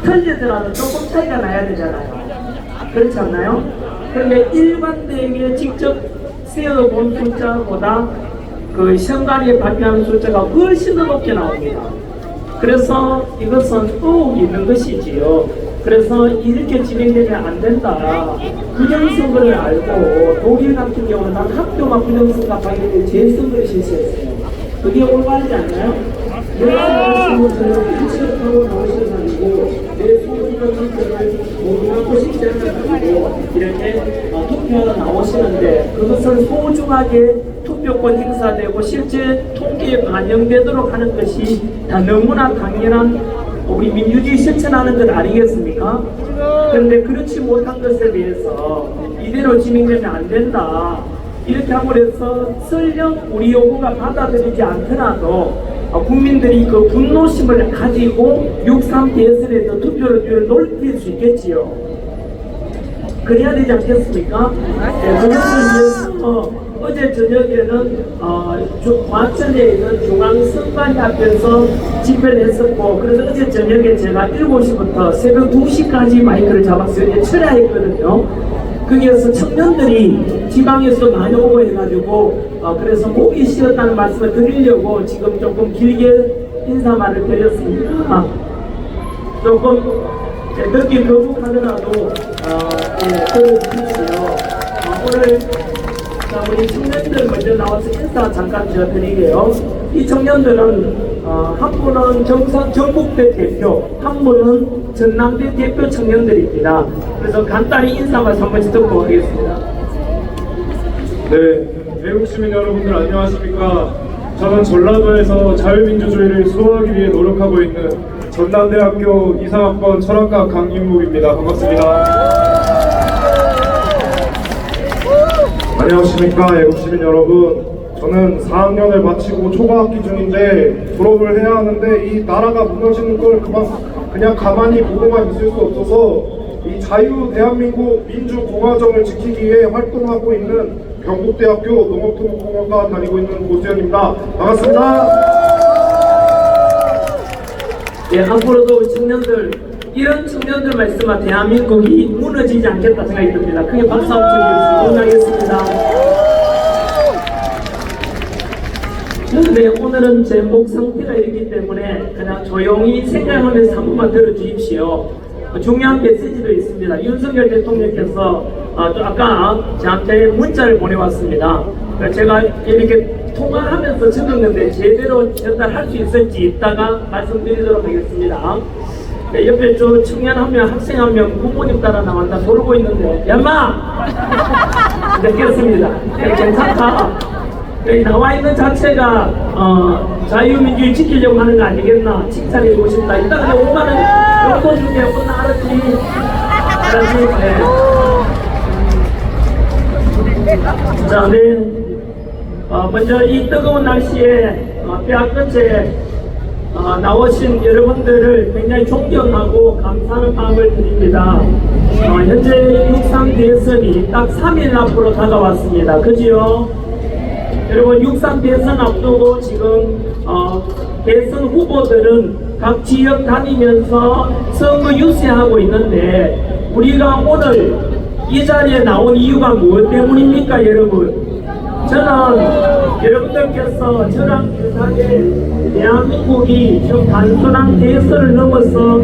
틀리더라도 조금 차이가 나야 되잖아요. 그렇지 않나요? 그런데 일반대에 직접 세어본 숫자보다 그 현관에 발표하는 숫자가 훨씬 더 높게 나옵니다. 그래서 이것은 의혹이 있는 것이지요. 그래서 이렇게 진행되면 안 된다. 부정선거를 알고 독일 같은 경우는 학교만 부정선거하게 될 재선거를 실시했어요. 그게 올바르지 않나요? 여러분 실시하고 나오셔가지고 내 소중한 선거를 모르고 싶지 않아가지고 이렇게 투표하러 나오시는데 그것을 소중하게 투표권 행사되고 실제 통계에 반영되도록 하는 것이 다 너무나 당연한 우리 민주주의 실천하는 것 아니겠습니까? 그런데 그렇지 못한 것에 대해서 이대로 진행되면 안 된다. 이렇게 함으로 해서 설령 우리 요구가 받아들이지 않더라도 국민들이 그 분노심을 가지고 6.3 대선에서 투표를 넓힐 수 있겠지요. 그래야 되지 않겠습니까? 네, 그것을 위해서 어제 저녁에는 과천에 있는 중앙선관위 앞에서 집회를 했었고, 그래서 어제 저녁에 제가 7시부터 새벽 2시까지 마이크를 잡았어요. 이제 철야했거든요. 거기에서 청년들이 지방에서 많이 오고 해가지고 그래서 목이 쉬었다는 말씀을 드리려고 지금 조금 길게 인사말을 드렸습니다. 조금 늦게 거북하더라도 들어주십시오. 오늘 우리 청년들 먼저 나와서 인사 잠깐 드리게요. 이 청년들은 한 분은 전국대 대표, 한 분은 전남대 대표 청년들입니다. 그래서 간단히 인사 말씀 한번 듣고 하겠습니다. 네, 대국 시민 여러분들 안녕하십니까? 저는 전라도에서 자유민주주의를 수호하기 위해 노력하고 있는 전남대학교 이상학번 철학과 강윤묵입니다. 반갑습니다. 안녕하십니까 애국시민 여러분, 저는 4학년을 마치고 초과학기 중인데 졸업을 해야 하는데 이 나라가 무너지는 걸 그냥 가만히 보고만 있을 수 없어서 이 자유 대한민국 민주공화정을 지키기 위해 활동하고 있는 경북대학교 농업토목공학과 다니고 있는 고수현입니다. 반갑습니다. 예, 앞으로도 우리 청년들, 이런 청년들 말씀은 대한민국이 무너지지 않겠다 생각이 듭니다. 크게 박수 한번 쳐주시기 바라겠습니다. 네, 오늘은 제 목 상태가 이렇기 때문에 그냥 조용히 생각하면서 한 번만 들어주십시오. 중요한 메시지도 있습니다. 윤석열 대통령께서 아까 저한테 문자를 보내왔습니다. 제가 이렇게 통화하면서 적었는데 제대로 전달할 수 있을지 이따가 말씀드리도록 하겠습니다. 네, 옆에 저 청년 한 명, 학생 한 명, 부모님 따라 나왔다 모르고 있는데, 얌마! 네, 그렇습니다. 네, 괜찮다. 여기 나와 있는 자체가 자유민주주의 지키려고 하는 거 아니겠나 칭찬해주고 싶다. 이따가 5만원 용돈 중에 오늘 알았지? 네. 자, 네. 먼저 이 뜨거운 날씨에 뼈 끝에 나오신 여러분들을 굉장히 존경하고 감사하는 마음을 드립니다. 현재 6.3 대선이 딱 3일 앞으로 다가왔습니다. 그지요? 여러분 6.3 대선 앞두고 지금 대선 후보들은 각 지역 다니면서 선거 유세하고 있는데 우리가 오늘 이 자리에 나온 이유가 무엇 때문입니까 여러분? 저는 여러분들께서 저랑 비슷하게 대한민국이 지금 단순한 대선을 넘어서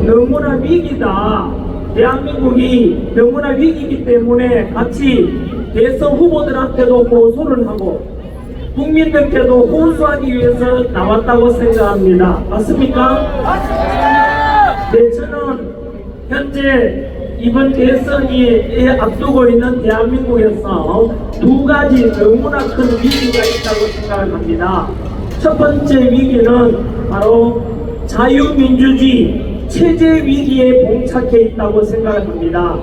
너무나 위기다. 대한민국이 너무나 위기이기 때문에 같이 대선 후보들한테도 호소를 하고 국민들께도 호소하기 위해서 나왔다고 생각합니다. 맞습니까? 네, 저는 현재 이번 대선이 앞두고 있는 대한민국에서 두 가지 너무나 큰 위기가 있다고 생각을 합니다. 첫 번째 위기는 바로 자유민주주의 체제 위기에 봉착해 있다고 생각을 합니다.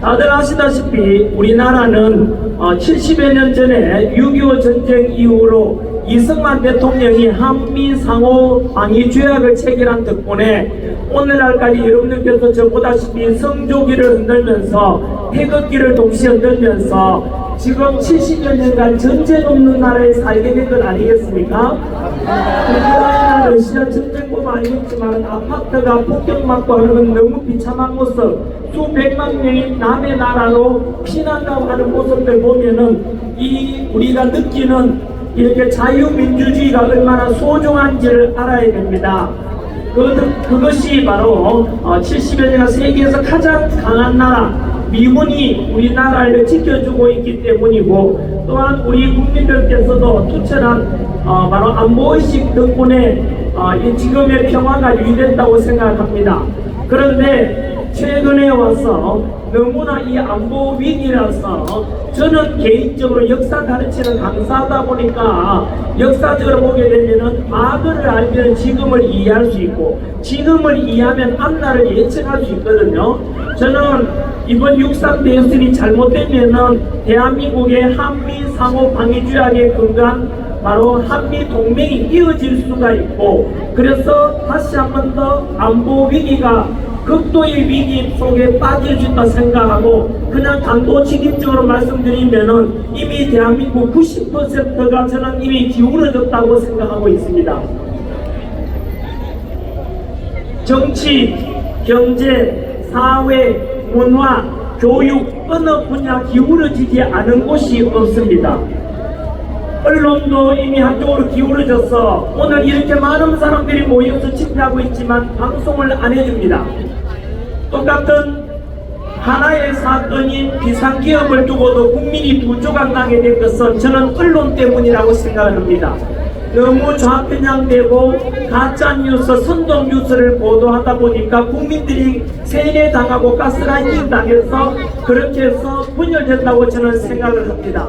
다들 아시다시피 우리나라는 70여 년 전에 6.25 전쟁 이후로 이승만 대통령이 한미 상호 방위 조약을 체결한 덕분에 오늘날까지 여러분들께서 저 보다시피 성조기를 흔들면서 태극기를 동시에 흔들면서 지금 70여 년간 전쟁 없는 나라에 살게 된 것 아니겠습니까? 우크라이나 러시아 전쟁보면 알겠지만 아파트가 폭격맞고 하는 건 너무 비참한 모습, 수백만 명이 남의 나라로 피난다고 하는 모습들 보면은 우리가 느끼는 이렇게 자유민주주의가 얼마나 소중한지를 알아야 됩니다. 그것이 바로 70여 년간 세계에서 가장 강한 나라 미군이 우리나라를 지켜주고 있기 때문이고, 또한 우리 국민들께서도 투철한 바로 안보의식 덕분에 이 지금의 평화가 유지된다고 생각합니다. 그런데 최근에 와서 너무나 이 안보 위기라서 저는 개인적으로 역사 가르치는 강사다 보니까 역사적으로 보게 되면은 과거를 알면 지금을 이해할 수 있고 지금을 이해하면 앞날을 예측할 수 있거든요. 저는 이번 6.3 대선이 잘못되면은 대한민국의 한미 상호 방위 조약에 근거한 바로 한미 동맹이 이어질 수가 있고, 그래서 다시 한 번 더 안보 위기가 극도의 위기 속에 빠져준다 생각하고, 그냥 단도직입적으로 말씀드리면은 이미 대한민국 90%가 저는 이미 기울어졌다고 생각하고 있습니다. 정치, 경제, 사회, 문화, 교육 어느 분야 기울어지지 않은 곳이 없습니다. 언론도 이미 한쪽으로 기울어져서 오늘 이렇게 많은 사람들이 모여서 집회하고 있지만 방송을 안 해줍니다. 똑같은 하나의 사건인 비상기업을 두고도 국민이 두 조각 나게 된 것은 저는 언론 때문이라고 생각을 합니다. 너무 좌편향되고 가짜뉴스, 선동뉴스를 보도하다 보니까 국민들이 세뇌당하고 가스라이팅 당해서 그렇게 해서 분열된다고 저는 생각을 합니다.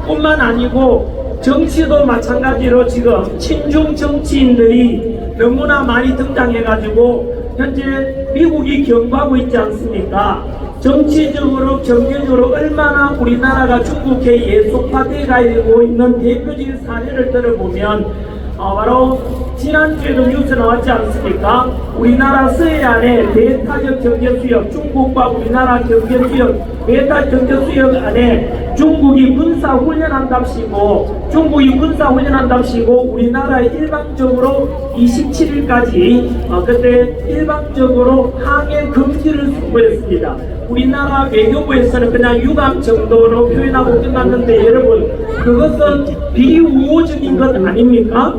뿐만 아니고 정치도 마찬가지로 지금 친중 정치인들이 너무나 많이 등장해가지고 현재 미국이 경고하고 있지 않습니까? 정치적으로 경제적으로 얼마나 우리나라가 중국에 예속화되고 있는 대표적인 사례를 들어보면 바로 지난주에도 뉴스 나왔지 않습니까? 우리나라 서해안에 배타적 경제수역, 중국과 우리나라 경제수역, 배타 경제수역 안에 중국이 군사훈련한답시고 우리나라에 일방적으로 27일까지 그때 일방적으로 항해 금지를 선포했습니다. 우리나라 외교부에서는 그냥 유감 정도로 표현하고 끝났는데 여러분, 그것은 비우호적인 것 아닙니까?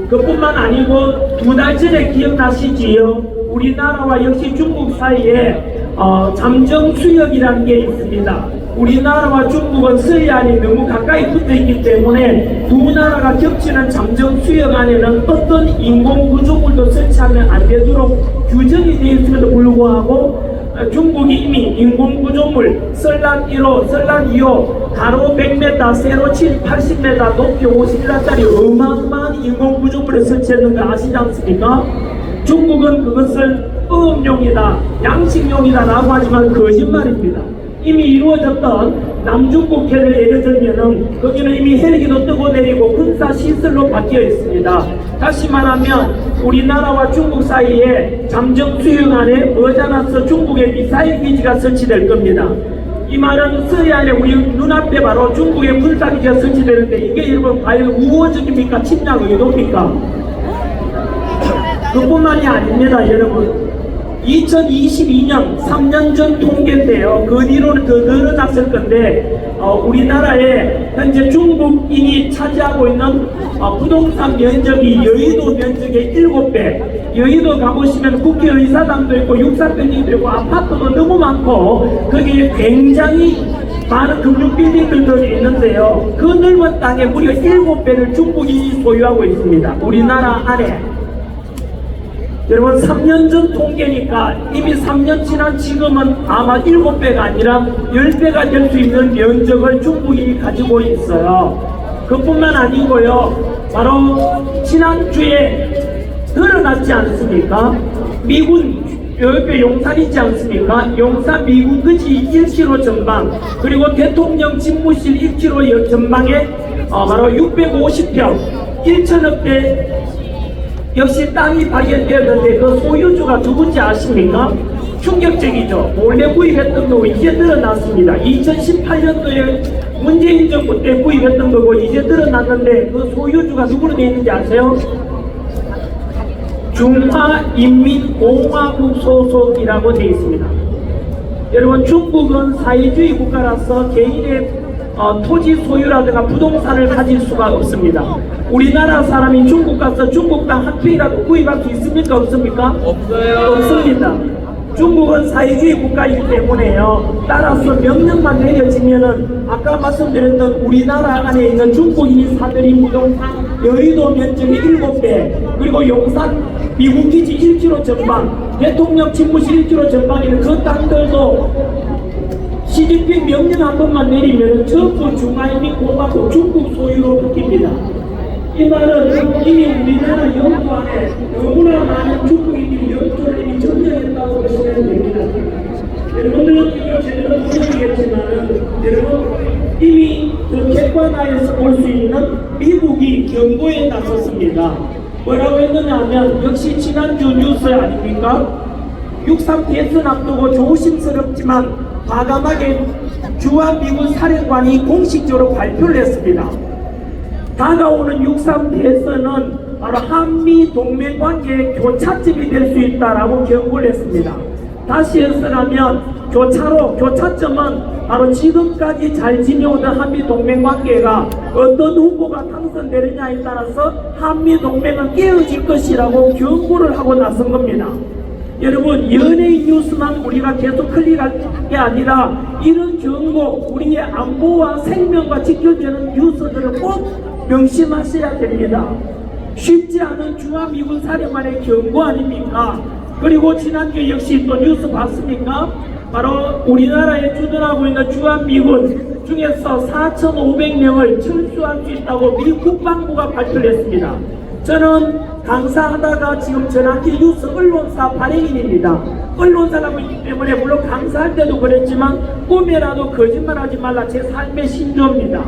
그뿐만 아니고 두 달 전에 기억나시지요? 우리나라와 역시 중국 사이에 잠정수역이라는 게 있습니다. 우리나라와 중국은 서해안이 너무 가까이 붙어있기 때문에 두 나라가 겹치는 잠정수역 안에는 어떤 인공구조물도 설치하면 안 되도록 규정이 되어 있음에도 불구하고 중국이 이미 인공구조물 설란 1호, 설란 2호 가로 100m, 세로 80m, 높이 50m짜리 어마어마한 인공구조물을 설치했는 거 아시지 않습니까? 중국은 그것을 어업용이다, 양식용이다 라고 하지만 거짓말입니다. 이미 이루어졌던 남중국해를 예를 들면은 거기는 이미 헬기도 뜨고 내리고 군사시설로 바뀌어 있습니다. 다시 말하면 우리나라와 중국 사이에 잠정수역 안에 머지않아서 중국의 미사일 기지가 설치될 겁니다. 이 말은 서해안에 우리 눈앞에 바로 중국의 군사기지가 설치되는데 이게 여러분 과연 우호적입니까? 침략 의도입니까? 그뿐만이 아닙니다, 여러분. 2022년 3년 전 통계인데요. 그 뒤로는 더 늘어났을 건데 우리나라에 현재 중국인이 차지하고 있는 부동산 면적이 여의도 면적의 7배. 여의도 가보시면 국회의사당도 있고 육사병리도 있고 아파트도 너무 많고 거기에 굉장히 많은 금융빌딩들도 있는데요. 그 넓은 땅에 무려 7배를 중국인이 소유하고 있습니다. 우리나라 안에. 여러분 3년 전 통계니까 이미 3년 지난 지금은 아마 7배가 아니라 10배가 될 수 있는 면적을 중국이 가지고 있어요. 그뿐만 아니고요. 바로 지난주에 드러났지 않습니까? 미군 옆에 용산 있지 않습니까? 용산 미군 기지 1km 전방, 그리고 대통령 집무실 1km 전방에 바로 650평 1천억대 역시 땅이 발견되었는데 그 소유주가 누군지 아십니까? 충격적이죠. 몰래 구입했던 거고 이제 드러났습니다. 2018년도에 문재인 정부 때 구입했던 거고 이제 드러났는데 그 소유주가 누구로 되어 있는지 아세요? 중화인민공화국 소속이라고 되어 있습니다. 여러분, 중국은 사회주의 국가라서 개인의 토지 소유라든가 부동산을 가질 수가 없습니다. 우리나라 사람이 중국 가서 중국 땅 한 평이라도 구입할 수 있습니까? 없습니까? 없어요. 없습니다. 중국은 사회주의 국가이기 때문에요. 따라서 명령만 내려지면은 아까 말씀드렸던 우리나라 안에 있는 중국인이 사들인 부동산 여의도 면적이 7배, 그리고 용산 미군 기지 1km 전방, 대통령 집무실 1km 전방에 있는 그 땅들도 시진핑 명령 한 번만 내리면 전부 중화인민공화국 중국 소유로 바뀝니다. 이 말은 이미 우리나라 영토 안에 너무나 많은 중국인들이 영토를 이미 점령했다고 보시면 됩니다. 여러분들은 이걸 제대로 모르겠지만 여러분 이미 그 객관화에서 볼 수 있는 미국이 경고에 나섰습니다. 뭐라고 했느냐 하면 역시 지난주 뉴스 아닙니까? 6.3 대선 앞두고 조심스럽지만 과감하게 주한미군 사령관이 공식적으로 발표를 했습니다. 다가오는 6.3 대선은 바로 한미 동맹 관계의 교차점이 될 수 있다라고 경고를 했습니다. 다시 해석하면 교차점은 바로 지금까지 잘 지내오던 한미 동맹 관계가 어떤 후보가 당선되느냐에 따라서 한미 동맹은 깨어질 것이라고 경고를 하고 나선 겁니다. 여러분, 연예인 뉴스만 우리가 계속 클릭할 게 아니라 이런 경고, 우리의 안보와 생명과 직결되는 뉴스들을 꼭 명심하셔야 됩니다. 쉽지 않은 주한미군 사령관의 경고 아닙니까? 그리고 지난주에 역시 또 뉴스 봤습니까? 바로 우리나라에 주둔하고 있는 주한미군 중에서 4,500명을 철수할 수 있다고 미 국방부가 발표를 했습니다. 저는 강사하다가 지금 전학기 뉴스 언론사 발행인입니다. 언론사라고 있기 때문에 물론 강사할 때도 그랬지만 꿈에라도 거짓말하지 말라 제 삶의 신조입니다.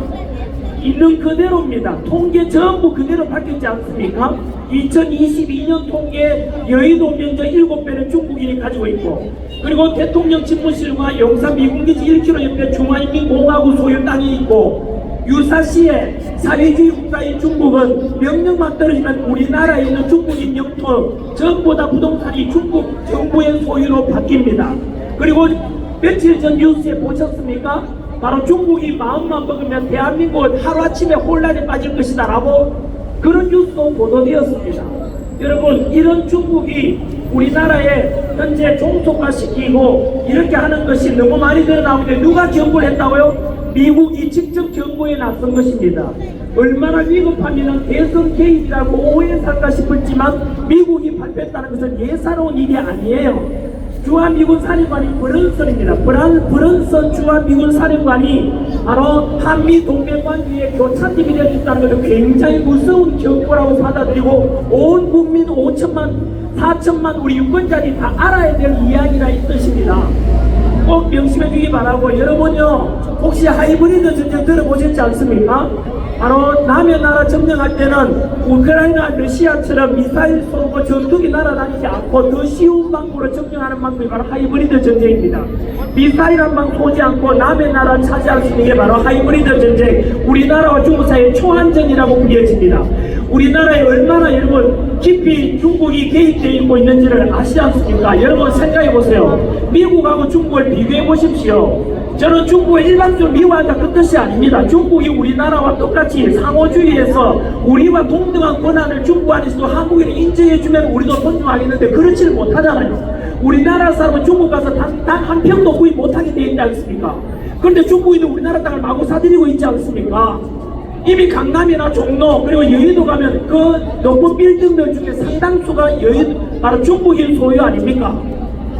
있는 그대로입니다. 통계 전부 그대로 밝혔지 않습니까? 2022년 통계 여의도 면적 7배를 중국인이 가지고 있고, 그리고 대통령 집무실과 용산 미군기지 1km 옆에 중화인민공화국 소유 땅이 있고, 유사시에 사회주의 국가인 중국은 명령만 떨어지면 우리나라에 있는 중국인 영토 전부 다 부동산이 중국 정부의 소유로 바뀝니다. 그리고 며칠 전 뉴스에 보셨습니까? 바로 중국이 마음만 먹으면 대한민국은 하루아침에 혼란에 빠질 것이다 라고 그런 뉴스도 보도되었습니다. 여러분, 이런 중국이 우리나라에 현재 종속화시키고 이렇게 하는 것이 너무 많이 드러나오는데 누가 경고를 했다고요? 미국이 직접 경고에 나선 것입니다. 얼마나 위급하면 대선 개입이라고 오해살까 싶었지만 미국이 발표했다는 것은 예사로운 일이 아니에요. 주한미군 사령관이 브런슨입니다. 브런슨 주한미군 사령관이 바로 한미 동맹 관계의 교차점이 될 수 있다는 것은 굉장히 무서운 경고라고 받아들이고 온 국민 4천만 우리 유권자들이 다 알아야 될 이야기라 이 뜻입니다. 꼭 명심해 주기 바라고, 여러분요 혹시 하이브리드 전쟁 들어보셨지 않습니까? 바로 남의 나라 점령할 때는 우크라이나, 러시아처럼 미사일 쏘고 전투기 날아다니지 않고 더 쉬운 방법으로 점령하는 방법이 바로 하이브리드 전쟁입니다. 미사일 한 방 쏘지 않고 남의 나라 차지할 수 있는 게 바로 하이브리드 전쟁, 우리나라와 중국 사이의 초안전이라고 불려집니다. 우리나라에 얼마나 여러분 깊이 중국이 개입되어 있고 있는지를 아시지 않습니까? 여러분 생각해 보세요. 미국하고 중국을 비교해 보십시오. 저는 중국을 일반적으로 미워한다 그 뜻이 아닙니다. 중국이 우리나라와 똑같이 상호주의에서 우리와 동등한 권한을 중국 안에서도 한국인을 인정해주면 우리도 존중하겠는데 그렇지를 못하잖아요. 우리나라 사람은 중국 가서 단 한 평도 구입 못하게 되어 있지 않습니까? 그런데 중국인은 우리나라 땅을 마구 사들이고 있지 않습니까? 이미 강남이나 종로 그리고 여의도 가면 그 높은 빌딩들 중에 상당수가 바로 중국인 소유 아닙니까?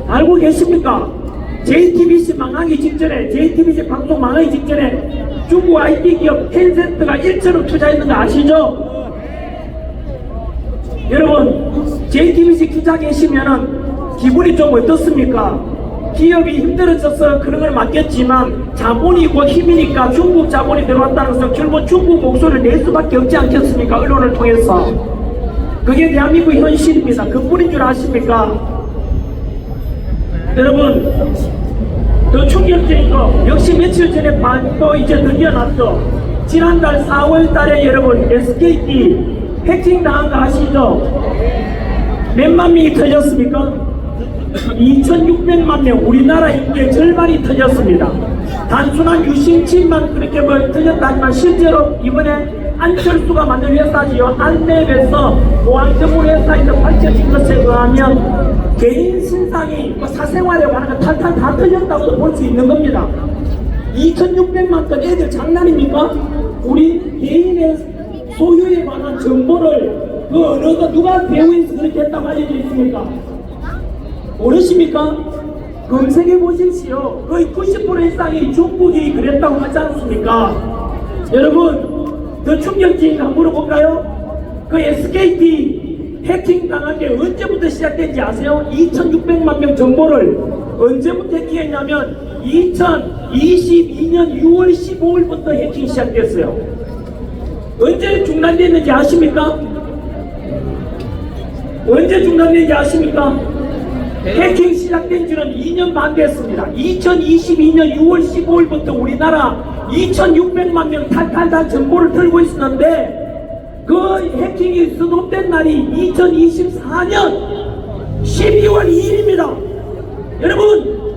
알고 계십니까? JTBC 망하기 직전에, JTBC 방송 망하기 직전에 중국 IT 기업 텐센트가 1천억 투자했는 거 아시죠? 여러분, JTBC 기자 계시면은 기분이 좀 어떻습니까? 기업이 힘들어져서 그런 걸 맞겠지만 자본이고 힘이니까 중국 자본이 들어왔다는 것은 결국 중국 목소리를 낼 수밖에 없지 않겠습니까? 언론을 통해서. 그게 대한민국 현실입니다. 그뿐인 줄 아십니까? 여러분, 더 충격적인 거 역시 며칠 전에 또 이제 드디어 났죠. 지난달 4월 달에 여러분 SKT 해킹 당한 거 아시죠? 몇만 명이 터졌습니까? 2600만 명, 우리나라 인구의 절반이 터졌습니다. 단순한 유심칩만 그렇게 터졌다지만 실제로 이번에 안철수가 만든 회사지요. 안랩에서 보안전문 회사에서 밝혀진 것에 의하면 개인 신상이 사생활에 관한 거 탈탈 다 터졌다고 볼 수 있는 겁니다. 2600만 건 애들 장난입니까? 우리 개인의 소유에 관한 정보를 그 언어가 누가 배우에서 그렇게 했다고 알려져 있습니까? 모르십니까? 검색해 보십시오. 거의 90% 이상이 중국이 그랬다고 하지 않습니까? 여러분, 더 충격적인 거 물어볼까요? 그 SKT 해킹 당한 게 언제부터 시작된지 아세요? 2600만 명 정보를 언제부터 해킹했냐면 2022년 6월 15일부터 해킹 시작됐어요. 언제 중단됐는지 아십니까? 언제 중단됐는지 아십니까? 해킹 시작된 지는 2년 반 됐습니다. 2022년 6월 15일부터 우리나라 2600만 명 탈탈탈 정보를 들고 있었는데 그 해킹이 스톱된 날이 2024년 12월 2일입니다. 여러분,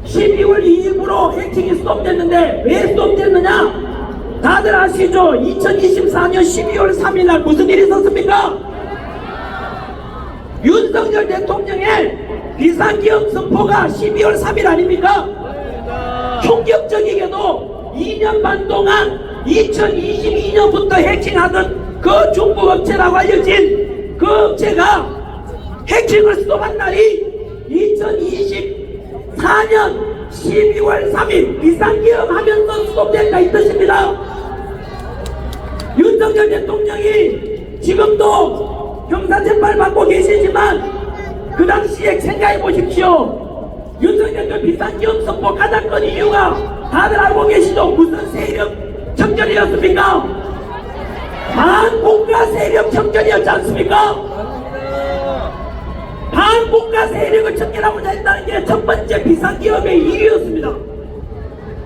12월 2일부로 해킹이 스톱됐는데 왜 스톱됐느냐? 다들 아시죠? 2024년 12월 3일 날 무슨 일이 있었습니까? 윤석열 대통령의 비상기업 선포가 12월 3일 아닙니까? 충격적이게도 2년 반 동안 2022년부터 해킹하던 그 중국 업체라고 알려진 그 업체가 해킹을 스톱한 날이 2024년 12월 3일 비상기업 하면서 스톱된다 이 뜻입니다. 윤석열 대통령이 지금도 형사재판을 받고 계시지만 그 당시에 생각해 보십시오. 윤석열 비상기업 선포 가장 큰 이유가 다들 알고 계시죠? 무슨 세력 청전이었습니까? 반국가 세력 청전이었지 않습니까? 반국가 세력을 청결하고자 했다는 게 첫 번째 비상기업의 이유였습니다.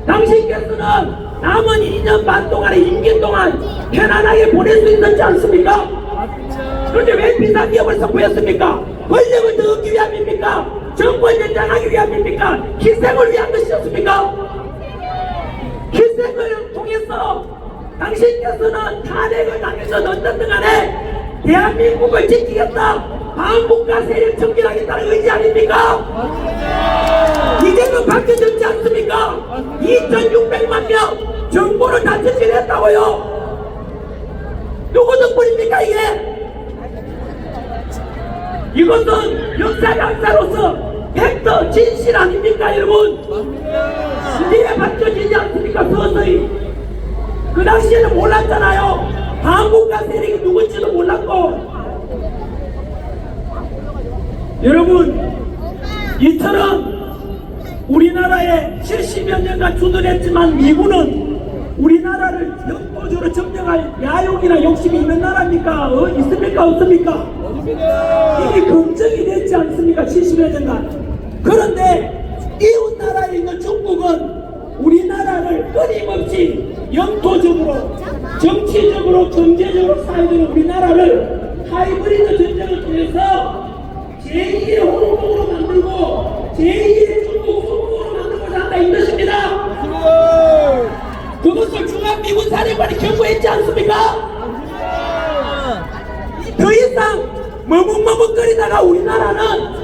당신께서는 남은 2년 반 동안의 임기 동안 편안하게 보낼 수 있었지 않습니까? 그런데 왜 비상기업을 선포했습니까? 권력을 더 얻기 위함입니까? 정권 연장하기 위함입니까? 희생을 위한 것이었습니까? 희생을 통해서 당신께서는 탄핵을 당해서 어떻든 간에 대한민국을 지키겠다, 반국가 세력 정결하겠다는 의지 아닙니까? 이제는 바뀌어졌지 않습니까? 2600만 명 정보를 다 정결했다고요. 누구 덕분입니까 이게? 이것은 역사 강사로서 팩트 진실 아닙니까 여러분? 이게 밝혀지지 않습니까? 서서히. 그 당시에는 몰랐잖아요. 반국가 세력이 누군지도 몰랐고. 여러분, 이처럼 우리나라에 70여 년간 주둔했지만 미군은 우리나라를 영토적으로 점령할 야욕이나 욕심이 있는 나라입니까? 있습니까? 없습니까? 이게 검증이 됐지 않습니까? 70여 년간. 그런데 이웃 나라에 있는 중국은 우리나라를 끊임없이 영토적으로, 정치적으로, 경제적으로 사회적으로 우리나라를 하이브리드 전쟁을 통해서 제2의 홍콩으로 만들고 제2의 중국 속국으로 만들고자 한다 이 뜻입니다. 그것을 중앙미군 사령관이 경고했지 않습니까? 더 이상 머뭇머뭇거리다가 우리나라는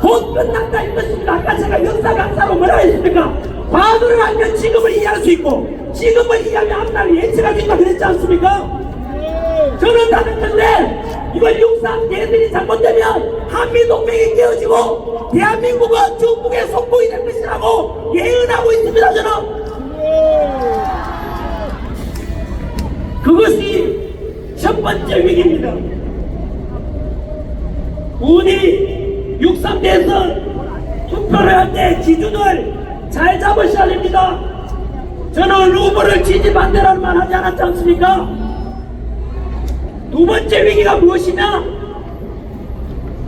곧 끝난다 이 뜻입니다. 아까 제가 역사 강사로 뭐라 했습니까? 과거를 알면 지금을 이해할 수 있고 지금을 이해하면 앞날을 예측할 수 있다 그랬지 않습니까? 저는 다른 건데 이걸 6.3 걔네들이 잘못되면 한미동맹이 깨어지고 대한민국은 중국의 속국이 될 것이라고 예언하고 있습니다. 저는 그것이 첫 번째 위기입니다. 우리 6.3 대선 투표를 할 때 기준을 잘 잡으셔야 됩니다. 저는 후보를 지지 반대라는 말 하지 않았지 않습니까? 두 번째 위기가 무엇이냐?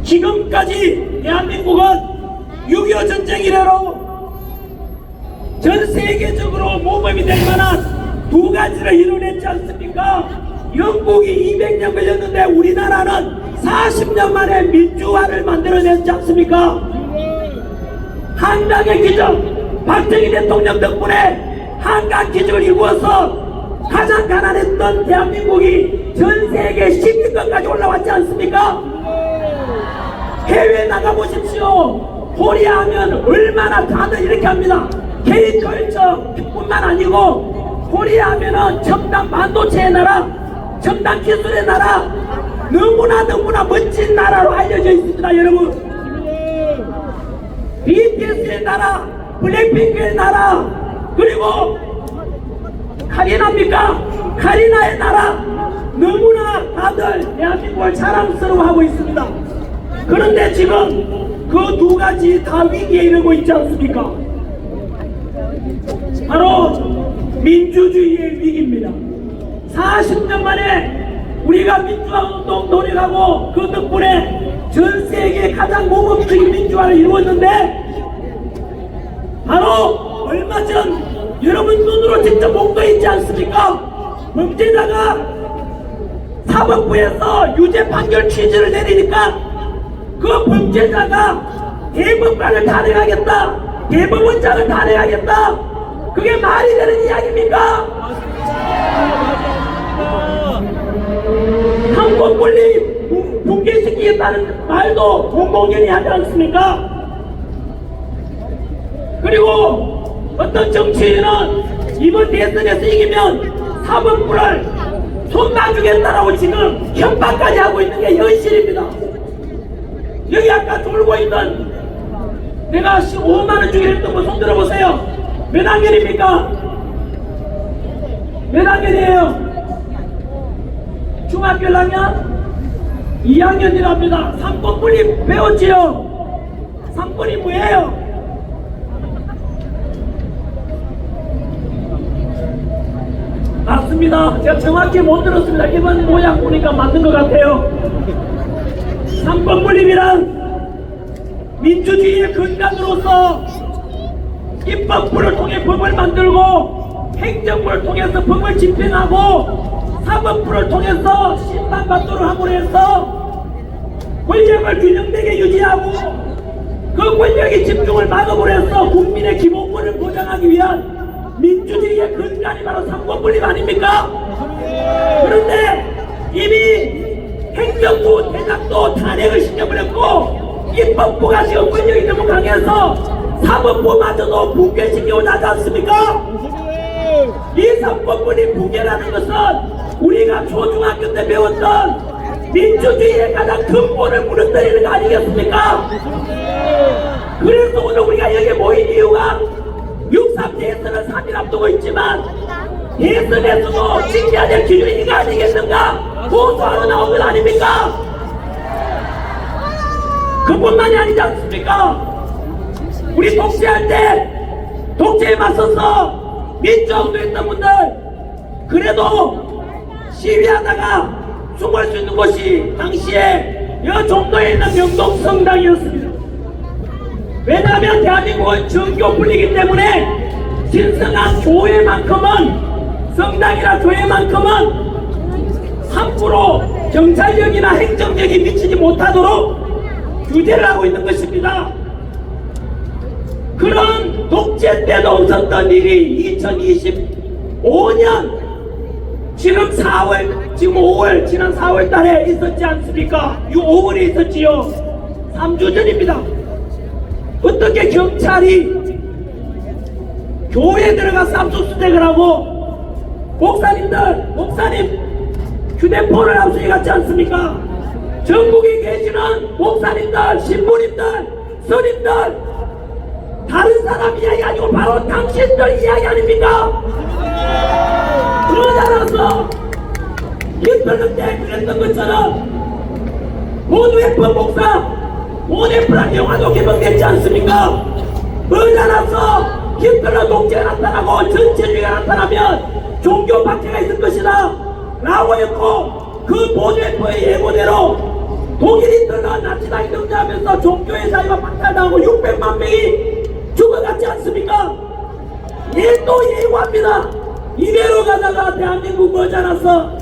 지금까지 대한민국은 6.25 전쟁 이래로 전 세계적으로 모범이 될 만한 두 가지를 이뤄냈지 않습니까? 영국이 200년 걸렸는데 우리나라는 40년 만에 민주화를 만들어냈지 않습니까? 한강의 기적, 박정희 대통령 덕분에 한강 기적을 이루어서 가장 가난했던 대한민국이 전 세계 10위권까지 올라왔지 않습니까? 해외 나가보십시오. 코리아 하면 얼마나 다들 이렇게 합니다. K컬처뿐만 아니고 코리아 하면은 첨단 반도체의 나라, 첨단 기술의 나라, 너무나 멋진 나라로 알려져 있습니다. 여러분, BTS의 나라, 블랙핑크의 나라, 그리고 카리나입니까? 카리나의 나라, 너무나 다들 대한민국을 자랑스러워하고 있습니다. 그런데 지금 그 두 가지 다 위기에 이르고 있지 않습니까? 바로 민주주의의 위기입니다. 40년 만에 우리가 민주화 운동 노력하고 그 덕분에 전 세계 가장 모범적인 민주화를 이루었는데 바로 얼마 전 여러분 눈으로 직접 본 거 있지 않습니까? 범죄자가 사법부에서 유죄 판결 취지를 내리니까 그 범죄자가 대법관을 탄핵하겠다, 대법원장을 탄핵하겠다, 그게 말이 되는 이야기입니까? 한국권리 붕괴시키겠다는 말도 공공연히 하지 않습니까? 그리고 어떤 정치인은 이번 대선에서 이기면 사법부를 손봐주겠다라고 지금 협박까지 하고 있는 게 현실입니다. 여기 아까 돌고 있는 내가 15만원 주기로 했던 거 손 들어보세요. 몇 학년입니까? 몇 학년이에요? 중학교 1학년? 2학년이랍니다. 삼권분립 배웠지요? 삼권이 뭐예요? 맞습니다. 제가 정확히 못 들었습니다. 이번 모양 보니까 맞는 것 같아요. 삼권분립이란 민주주의의 근간으로서 입법부를 통해 법을 만들고 행정부를 통해서 법을 집행하고 사법부를 통해서 심판받도록 함으로 해서 권력을 균형되게 유지하고 그 권력의 집중을 막음으로 해서 국민의 기본권을 보장하기 위한 민주주의의 근간이 바로 삼권분립 아닙니까? 그런데 이미 행정부 대장도 탄핵을 시켜버렸고 입법부가 지금 권력이 너무 강해서 사법부마저도 붕괴시키고 나지 않습니까? 이 삼권분립 붕괴라는 것은 우리가 초중학교 때 배웠던 민주주의의 가장 근본을 무너뜨리는 거 아니겠습니까? 그래서 오늘 우리가 여기 모인 이유가 6.3 대선을 3일 앞두고 있지만 대선에서도 지켜야 될 기준이 이거 아니겠는가? 보수하러 나온 것 아닙니까? 그뿐만이 아니지 않습니까? 우리 독재할 때 독재에 맞서서 민주화운동했던 분들 그래도 시위하다가 숨을 수 있는 곳이 당시에 여 종로에 있는 명동성당이었습니다. 왜냐하면 대한민국은 정교 분리기 때문에 신성한 교회만큼은 성당이나 교회만큼은 함부로 경찰력이나 행정력이 미치지 못하도록 규제를 하고 있는 것입니다. 그런 독재 때도 없었던 일이 2025년 지금 4월 지금 5월 지난 4월 달에 있었지 않습니까? 5월에 있었지요. 3주 전입니다. 어떻게 경찰이 교회에 들어가서 압수수색을 하고 목사님 휴대폰을 압수해갔지 않습니까? 전국에 계시는 목사님들, 신부님들, 스님들 다른 사람 이야기 아니고 바로 당신들 이야기 아닙니까? 그러지 않았어. 히틀러 때 그랬던 것처럼 모두의법 목사 모네프란 영화도 개봉됐지 않습니까? 그러지 않았어. 히틀러 독재가 나타나고 전체주의가 나타나면 종교 박해가 있을 것이다 라고 했고 그 모네프의 예고대로 독일인들과 나치당이 등장하면서 종교의 자유가 박탈당하고 600만 명이 죽어갔지 않습니까? 얘 또 예고합니다. 이대로 가다가 대한민국 머지않았어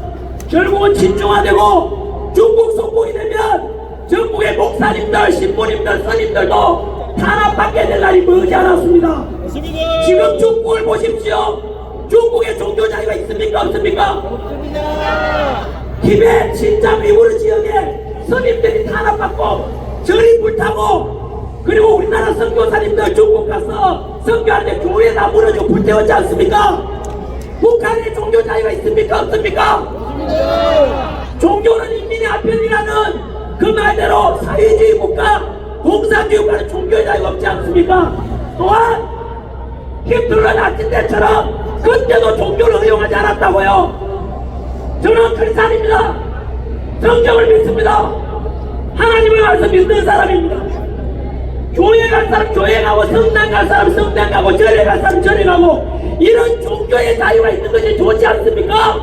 결국은 친중화되고 중국 속국이 되면 전국의 목사님들, 신부님들, 스님들도 탄압받게 될 날이 머지않았습니다. 지금 중국을 보십시오. 중국에 종교 자유가 있습니까? 없습니까? 티베트, 신장, 위구르 지역에 스님들이 탄압받고 절이 불타고 그리고 우리나라 선교사님들 중국 가서 선교하는데 교회 다 무너지고 불태웠지 않습니까? 북한에 종교 자유가 있습니까? 없습니까? 종교는 인민의 한편이라는 그 말대로 사회주의 국가, 공산주의 국가는 종교 자유가 없지 않습니까? 또한 히틀러 나치 때처럼 그때도 종교를 허용하지 않았다고요. 저는 크리스찬입니다. 성경을 믿습니다. 하나님을 말씀 믿는 사람입니다. 교회 갈 사람 교회 가고 성당 갈 사람 성당 가고 절에 갈 사람 절에 가고 이런 종교의 자유가 있는 것이 좋지 않습니까?